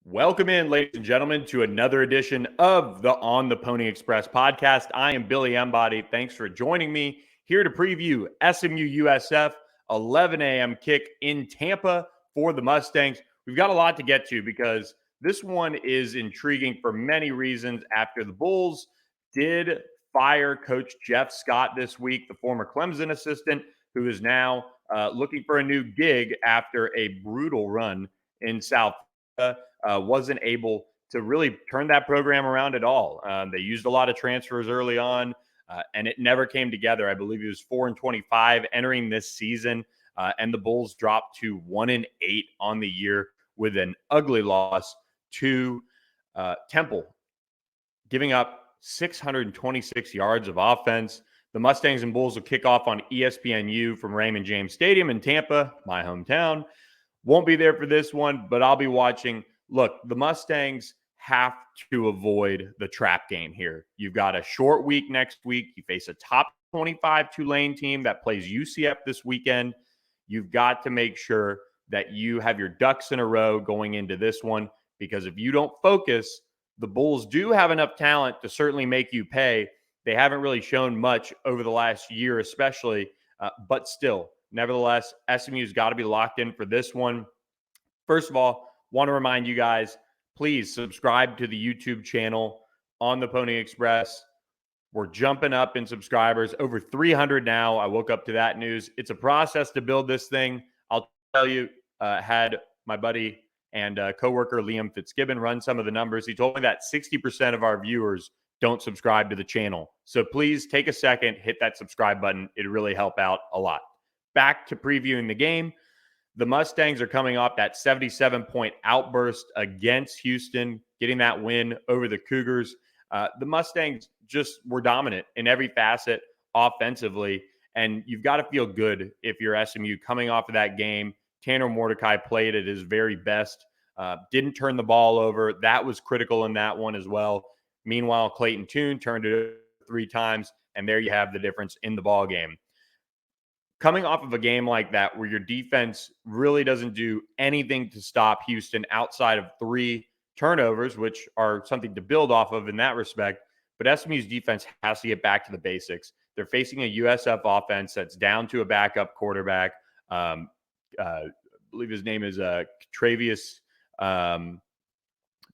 Welcome in, ladies and gentlemen, to another edition of the On the Pony Express podcast. I am Billy Embody. Thanks for joining me here to preview SMU-USF, 11 a.m. kick in Tampa for the Mustangs. We've got a lot to get to because this one is intriguing for many reasons after the Bulls did fire Coach Jeff Scott this week, the former Clemson assistant, who is now looking for a new gig after a brutal run in South Florida. Wasn't able to really turn that program around at all. They used a lot of transfers early on, and it never came together. I believe he was 4-25 entering this season, and the Bulls dropped to 1-8 on the year with an ugly loss to Temple, giving up 626 yards of offense. The Mustangs and Bulls will kick off on ESPNU from Raymond James Stadium in Tampa, my hometown. Won't be there for this one, but I'll be watching. Look, the Mustangs have to avoid the trap game here. You've got a short week next week. You face a top 25 Tulane team that plays UCF this weekend. You've got to make sure that you have your ducks in a row going into this one, because if you don't focus, the Bulls do have enough talent to certainly make you pay. They haven't really shown much over the last year, especially, but still, nevertheless, SMU's got to be locked in for this one. First of all, want to remind you guys, please subscribe to the YouTube channel On the Pony Express. We're jumping up in subscribers, over 300 now. I woke up to that news. It's a process to build this thing. I'll tell you, had my buddy and coworker Liam Fitzgibbon run some of the numbers. He told me that 60% of our viewers don't subscribe to the channel. So please take a second, hit that subscribe button. It'd really help out a lot. Back to previewing the game. The Mustangs are coming off that 77-point outburst against Houston, getting that win over the Cougars. The Mustangs just were dominant in every facet offensively, and you've got to feel good if you're SMU coming off of that game. Tanner Mordecai played at his very best, didn't turn the ball over. That was critical in that one as well. Meanwhile, Clayton Tune turned it 3 times, and there you have the difference in the ball game. Coming off of a game like that where your defense really doesn't do anything to stop Houston outside of 3 turnovers, which are something to build off of in that respect, but SMU's defense has to get back to the basics. They're facing a USF offense that's down to a backup quarterback. I believe his name is Travius.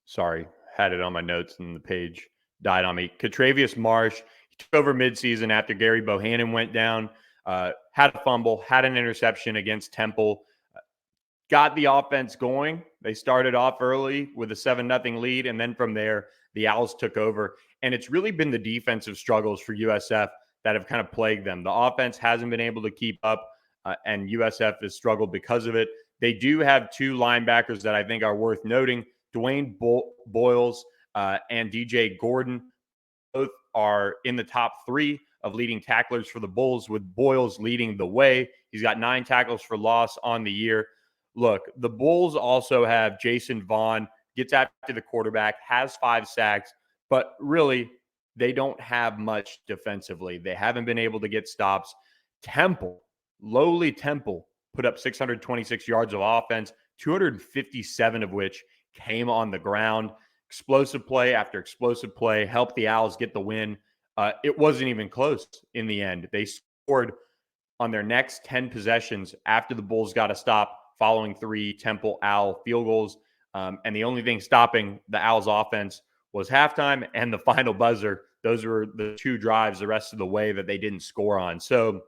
Sorry, had it on my notes and the page died on me. Catravius Marsh. He took over midseason after Gary Bohannon went down. Had a fumble, had an interception against Temple, got the offense going. They started off early with a 7-0 lead, and then from there, the Owls took over. And it's really been the defensive struggles for USF that have kind of plagued them. The offense hasn't been able to keep up, and USF has struggled because of it. They do have 2 linebackers that I think are worth noting. Dwayne Boyles and DJ Gordon both are in the top 3 of leading tacklers for the Bulls, with Boyles leading the way. He's got 9 tackles for loss on the year. Look, the Bulls also have Jason Vaughn, gets after the quarterback, has 5 sacks, but really they don't have much defensively. They haven't been able to get stops. Temple, lowly Temple, put up 626 yards of offense, 257 of which came on the ground. Explosive play after explosive play helped the Owls get the win. It wasn't even close in the end. They scored on their next 10 possessions after the Bulls got a stop following 3 Temple Owl field goals. And the only thing stopping the Owls offense was halftime and the final buzzer. Those were the 2 drives the rest of the way that they didn't score on. So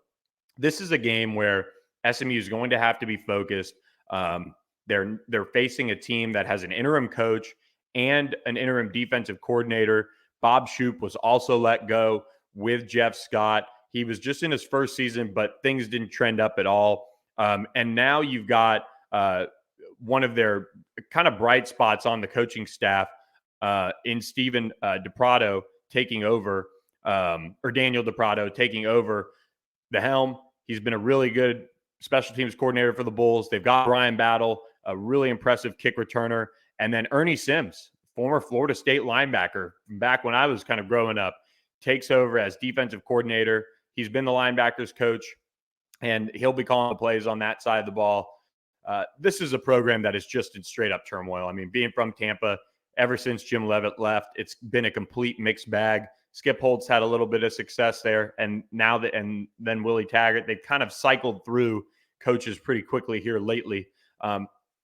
this is a game where SMU is going to have to be focused. They're facing a team that has an interim coach and an interim defensive coordinator. Bob Shoop was also let go with Jeff Scott. He was just in his first season, but things didn't trend up at all. And now you've got one of their kind of bright spots on the coaching staff in Steven DePrado taking over, or Daniel DePrado taking over the helm. He's been a really good special teams coordinator for the Bulls. They've got Brian Battle, a really impressive kick returner, and then Ernie Sims, former Florida State linebacker back when I was kind of growing up, takes over as defensive coordinator. He's been the linebackers coach, and he'll be calling the plays on that side of the ball. This is a program that is just in straight up turmoil. I mean, being from Tampa, ever since Jim Leavitt left, it's been a complete mixed bag. Skip Holtz had a little bit of success there, and then Willie Taggart, they've kind of cycled through coaches pretty quickly here lately.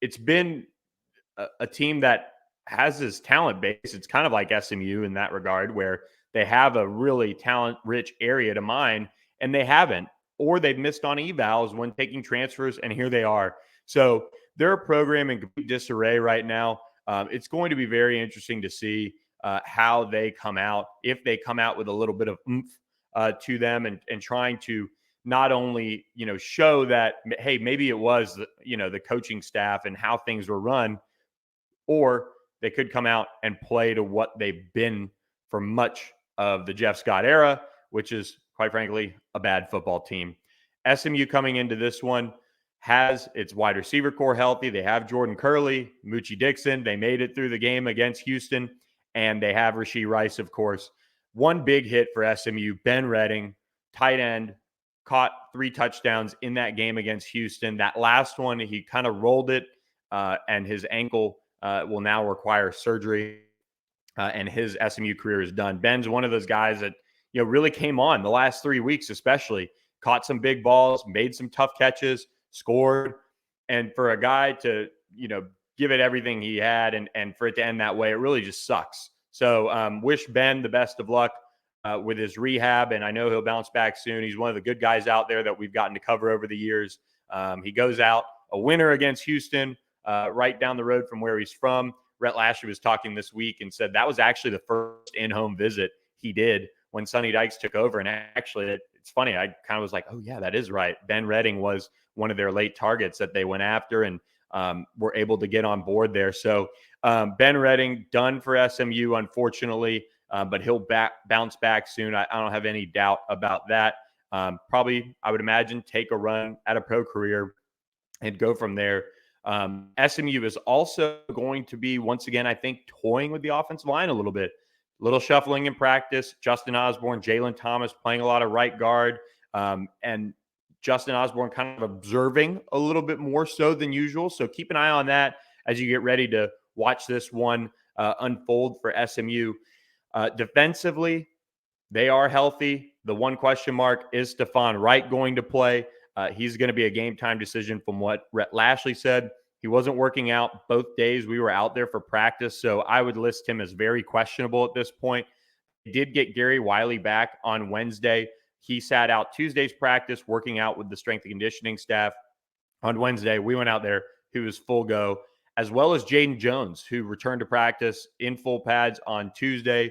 It's been a team that has this talent base. It's kind of like SMU in that regard, where they have a really talent-rich area to mine, and they haven't, or they've missed on evals when taking transfers, and here they are. So they're a program in complete disarray right now. It's going to be very interesting to see how they come out, if they come out with a little bit of oomph to them, and trying to not only show that, hey, maybe it was the coaching staff and how things were run, or they could come out and play to what they've been for much of the Jeff Scott era, which is, quite frankly, a bad football team. SMU coming into this one has its wide receiver core healthy. They have Jordan Curley, Moochie Dixon. They made it through the game against Houston, and they have Rashee Rice, of course. One big hit for SMU, Ben Redding, tight end, caught 3 touchdowns in that game against Houston. That last one, he kind of rolled it, and his ankle will now require surgery, and his SMU career is done. Ben's one of those guys that really came on the last 3 weeks, especially caught some big balls, made some tough catches, scored, and for a guy to give it everything he had, and for it to end that way, it really just sucks. So wish Ben the best of luck with his rehab, and I know he'll bounce back soon. He's one of the good guys out there that we've gotten to cover over the years. He goes out a winner against Houston, right down the road from where he's from. Rhett Lashley was talking this week and said that was actually the first in-home visit he did when Sonny Dykes took over. And actually, it's funny. I kind of was like, oh, yeah, that is right. Ben Redding was one of their late targets that they went after, and were able to get on board there. So Ben Redding done for SMU, unfortunately, but he'll bounce back soon. I don't have any doubt about that. Probably, I would imagine, take a run at a pro career and go from there. SMU is also going to be, once again, I think, toying with the offensive line a little bit. Little shuffling in practice. Justin Osborne, Jalen Thomas playing a lot of right guard, and Justin Osborne kind of observing a little bit more so than usual. So keep an eye on that as you get ready to watch this one unfold for SMU. Defensively, they are healthy. The one question mark, is Stephon Wright going to play? He's going to be a game time decision from what Rhett Lashley said. He wasn't working out both days we were out there for practice, so I would list him as very questionable at this point. They did get Gary Wiley back on Wednesday. He sat out Tuesday's practice, working out with the strength and conditioning staff. On Wednesday, we went out there. He was full go, as well as Jaden Jones, who returned to practice in full pads on Tuesday.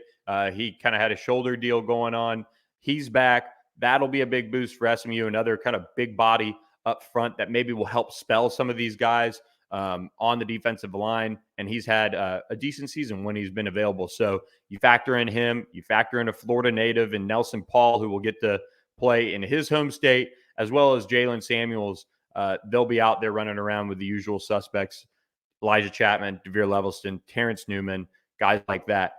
He kind of had a shoulder deal going on. He's back. That'll be a big boost for SMU, another kind of big body up front that maybe will help spell some of these guys on the defensive line. And he's had a decent season when he's been available. So you factor in him, you factor in a Florida native and Nelson Paul, who will get to play in his home state, as well as Jalen Samuels. They'll be out there running around with the usual suspects: Elijah Chapman, DeVere Levelston, Terrence Newman, guys like that.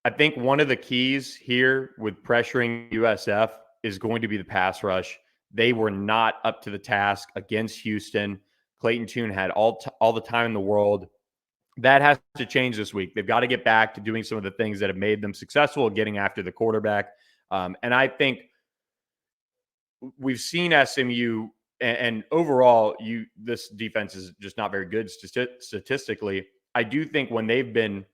I think one of the keys here with pressuring USF is going to be the pass rush. They were not up to the task against Houston. Clayton Tune had all the time in the world. That has to change this week. They've got to get back to doing some of the things that have made them successful, getting after the quarterback. And I think we've seen SMU, and overall, this defense is just not very good statistically. I do think when they've been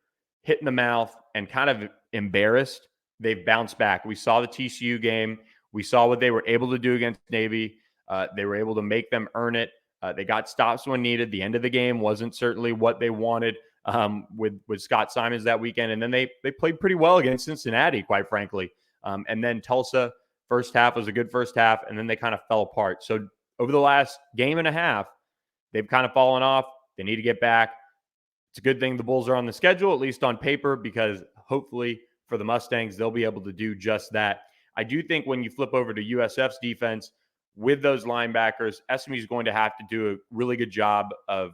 hit in the mouth and kind of embarrassed, they've bounced back. We saw the TCU game. We saw what they were able to do against Navy. They were able to make them earn it. They got stops when needed. The end of the game wasn't certainly what they wanted with Scott Simons that weekend. And then they played pretty well against Cincinnati, quite frankly. And then Tulsa, first half was a good first half, and then they kind of fell apart. So over the last game and a half, they've kind of fallen off. They need to get back. It's a good thing the Bulls are on the schedule, at least on paper, because hopefully for the Mustangs, they'll be able to do just that. I do think when you flip over to USF's defense with those linebackers, SMU is going to have to do a really good job of,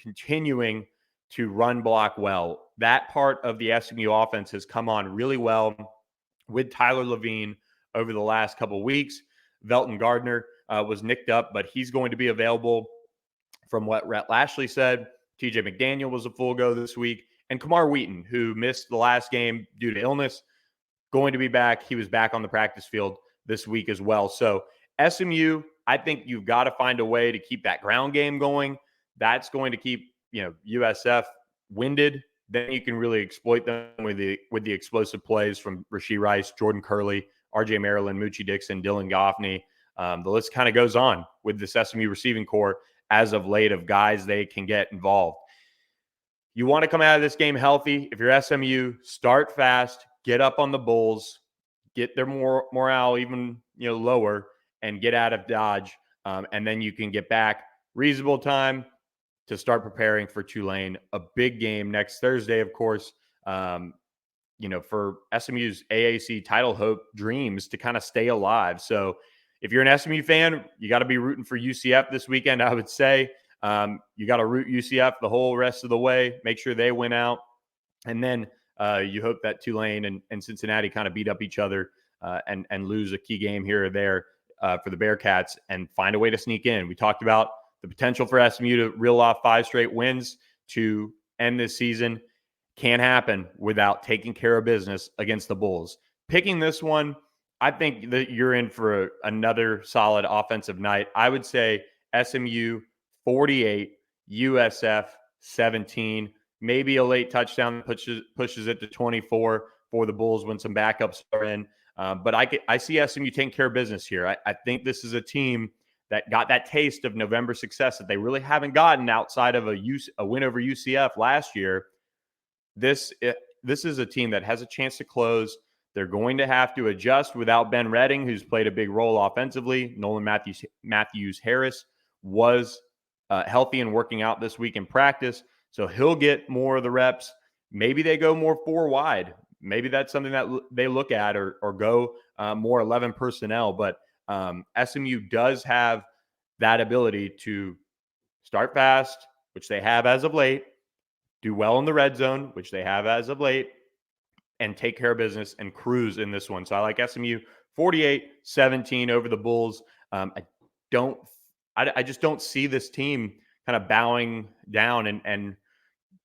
continuing to run block well. That part of the SMU offense has come on really well with Tyler Levine over the last couple of weeks. Velton Gardner was nicked up, but he's going to be available from what Rhett Lashley said, TJ McDaniel was a full go this week. And Kamar Wheaton, who missed the last game due to illness, going to be back. He was back on the practice field this week as well. So SMU, I think you've got to find a way to keep that ground game going. That's going to keep, USF winded. Then you can really exploit them with the explosive plays from Rashee Rice, Jordan Curley, RJ Maryland, Moochie Dixon, Dylan Goffney. The list kind of goes on with this SMU receiving core as of late of guys they can get involved. You want to come out of this game healthy. If you're SMU, start fast, get up on the Bulls, get their morale even lower, and get out of Dodge. And then you can get back reasonable time to start preparing for Tulane. A big game next Thursday, of course, for SMU's AAC title hope dreams to kind of stay alive. So if you're an SMU fan, you got to be rooting for UCF this weekend, I would say. You got to root UCF the whole rest of the way. Make sure they win out. And then you hope that Tulane and Cincinnati kind of beat up each other and lose a key game here or there for the Bearcats and find a way to sneak in. We talked about the potential for SMU to reel off 5 straight wins to end this season. Can't happen without taking care of business against the Bulls. Picking this one, I think that you're in for another solid offensive night. I would say SMU 48, USF 17, maybe a late touchdown pushes it to 24 for the Bulls when some backups are in. But I see SMU taking care of business here. I think this is a team that got that taste of November success that they really haven't gotten outside of a win over UCF last year. This is a team that has a chance to close. They're going to have to adjust without Ben Redding, who's played a big role offensively. Nolan Matthews-Harris was healthy and working out this week in practice, so he'll get more of the reps. Maybe they go more 4 wide. Maybe that's something that they look at or go more 11 personnel. But SMU does have that ability to start fast, which they have as of late, do well in the red zone, which they have as of late, and take care of business and cruise in this one. So I like SMU 48-17 over the Bulls. I just don't see this team kind of bowing down and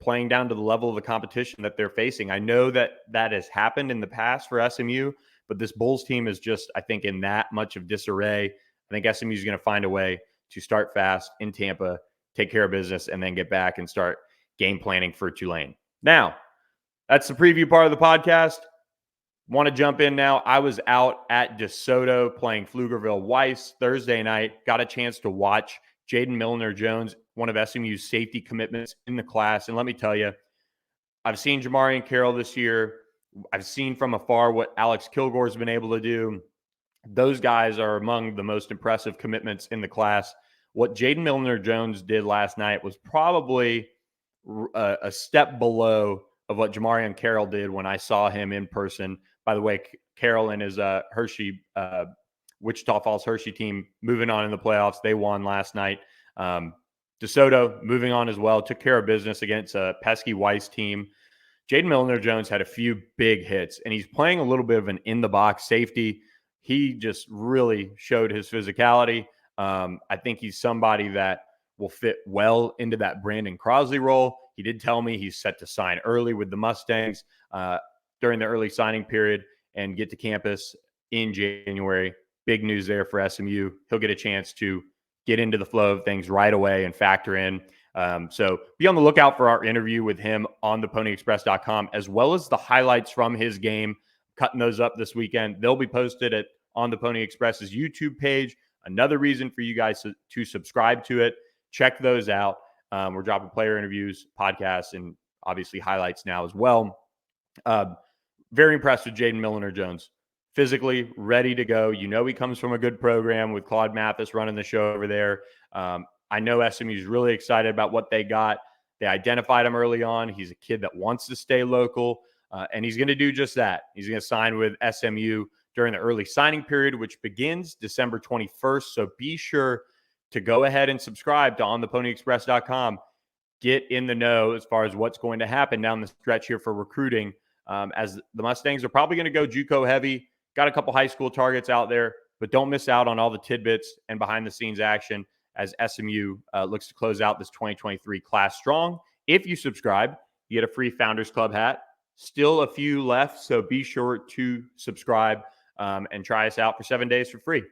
playing down to the level of the competition that they're facing. I know that has happened in the past for SMU, but this Bulls team is just, I think, in that much of disarray. I think SMU is going to find a way to start fast in Tampa, take care of business, and then get back and start game planning for Tulane. Now, that's the preview part of the podcast. Want to jump in now. I was out at DeSoto playing Pflugerville Weiss Thursday night. Got a chance to watch Jaden Milliner-Jones, one of SMU's safety commitments in the class. And let me tell you, I've seen Jamarian Carroll this year. I've seen from afar what Alex Kilgore's been able to do. Those guys are among the most impressive commitments in the class. What Jaden Milliner-Jones did last night was probably a step below of what Jamarian Carroll did when I saw him in person. By the way, Carroll and his Wichita Falls Hershey team moving on in the playoffs. They won last night. DeSoto moving on as well, took care of business against a pesky Weiss team. Jaden Milliner-Jones had a few big hits, and he's playing a little bit of an in-the-box safety. He just really showed his physicality. I think he's somebody that will fit well into that Brandon Crosley role. He did tell me he's set to sign early with the Mustangs during the early signing period and get to campus in January. Big news there for SMU. He'll get a chance to get into the flow of things right away and factor in. So be on the lookout for our interview with him on theponyexpress.com, as well as the highlights from his game. Cutting those up this weekend. They'll be posted on the Pony Express's YouTube page. Another reason for you guys to subscribe to it. Check those out. We're dropping player interviews, podcasts, and obviously highlights now as well. Very impressed with Jaden Milliner-Jones. Physically ready to go. You know he comes from a good program with Claude Mathis running the show over there. I know SMU is really excited about what they got. They identified him early on. He's a kid that wants to stay local, and he's going to do just that. He's going to sign with SMU during the early signing period, which begins December 21st. So be sure to go ahead and subscribe to ontheponyexpress.com. Get in the know as far as what's going to happen down the stretch here for recruiting, as the Mustangs are probably going to go JUCO heavy. Got a couple high school targets out there, but don't miss out on all the tidbits and behind-the-scenes action as SMU looks to close out this 2023 class strong. If you subscribe, you get a free Founders Club hat. Still a few left, so be sure to subscribe and try us out for 7 days for free.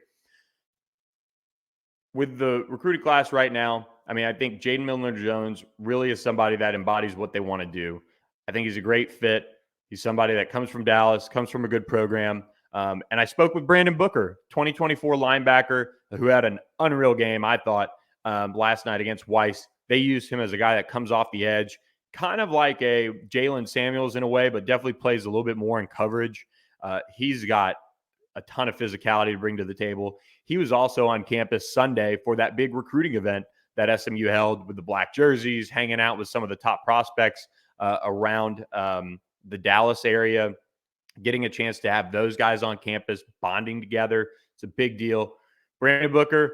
With the recruiting class right now, I mean, I think Jaden Milliner-Jones really is somebody that embodies what they want to do. I think he's a great fit. He's somebody that comes from Dallas, comes from a good program. And I spoke with Brandon Booker, 2024 linebacker, who had an unreal game, I thought, last night against Weiss. They used him as a guy that comes off the edge, kind of like a Jalen Samuels in a way, but definitely plays a little bit more in coverage. He's got a ton of physicality to bring to the table. He was also on campus Sunday for that big recruiting event that SMU held with the black jerseys, hanging out with some of the top prospects around the Dallas area, getting a chance to have those guys on campus bonding together. It's a big deal. Brandon Booker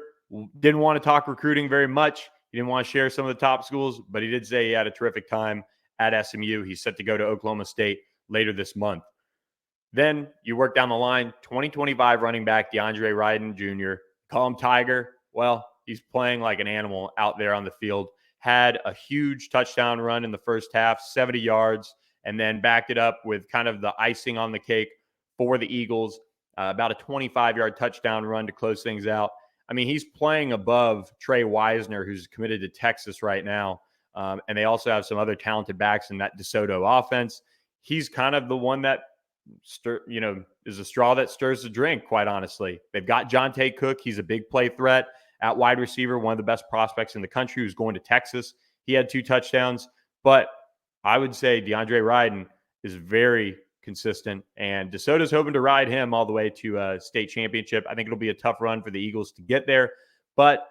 didn't want to talk recruiting very much. He didn't want to share some of the top schools, but he did say he had a terrific time at SMU. He's set to go to Oklahoma State later this month. Then you work down the line, 2025 running back DeAndre Ryden Jr. Call him Tiger. Well, he's playing like an animal out there on the field. Had a huge touchdown run in the first half, 70 yards, and then backed it up with kind of the icing on the cake for the Eagles, about a 25-yard touchdown run to close things out. I mean, he's playing above Trey Wisner, who's committed to Texas right now, and they also have some other talented backs in that DeSoto offense. He's kind of the one that is a straw that stirs the drink, quite honestly. They've got Jonte Cook. He's a big play threat at wide receiver, one of the best prospects in the country who's going to Texas. He had 2 touchdowns, but I would say DeAndre Ryden is very consistent, and DeSoto's hoping to ride him all the way to a state championship. I think it'll be a tough run for the Eagles to get there, but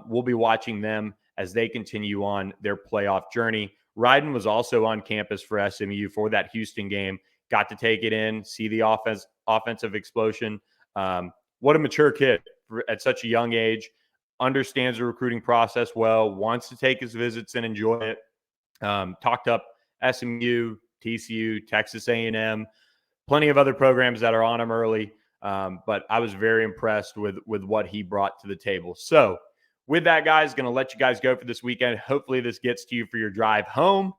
we'll be watching them as they continue on their playoff journey. Ryden was also on campus for SMU for that Houston game. Got to take it in, see the offensive explosion. What a mature kid at such a young age. Understands the recruiting process well, wants to take his visits and enjoy it. Talked up SMU, TCU, Texas A&M, plenty of other programs that are on him early. But I was very impressed with what he brought to the table. So with that, guys, going to let you guys go for this weekend. Hopefully this gets to you for your drive home.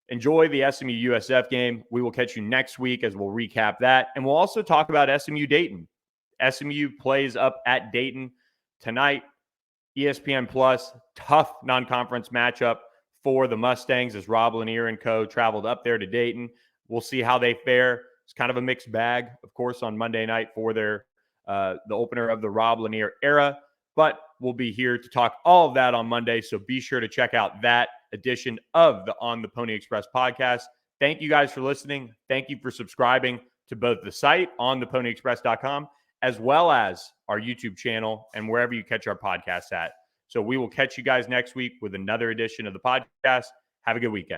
Enjoy the SMU-USF game. We will catch you next week as we'll recap that. And we'll also talk about SMU-Dayton. SMU plays up at Dayton tonight. ESPN Plus, tough non-conference matchup for the Mustangs as Rob Lanier and co. traveled up there to Dayton. We'll see how they fare. It's kind of a mixed bag, of course, on Monday night for the opener of the Rob Lanier era. But we'll be here to talk all of that on Monday, so be sure to check out that edition of the On the Pony Express podcast. Thank you guys for listening. Thank you for subscribing to both the site, ontheponyexpress.com, as well as our YouTube channel and wherever you catch our podcasts at. So we will catch you guys next week with another edition of the podcast. Have a good weekend.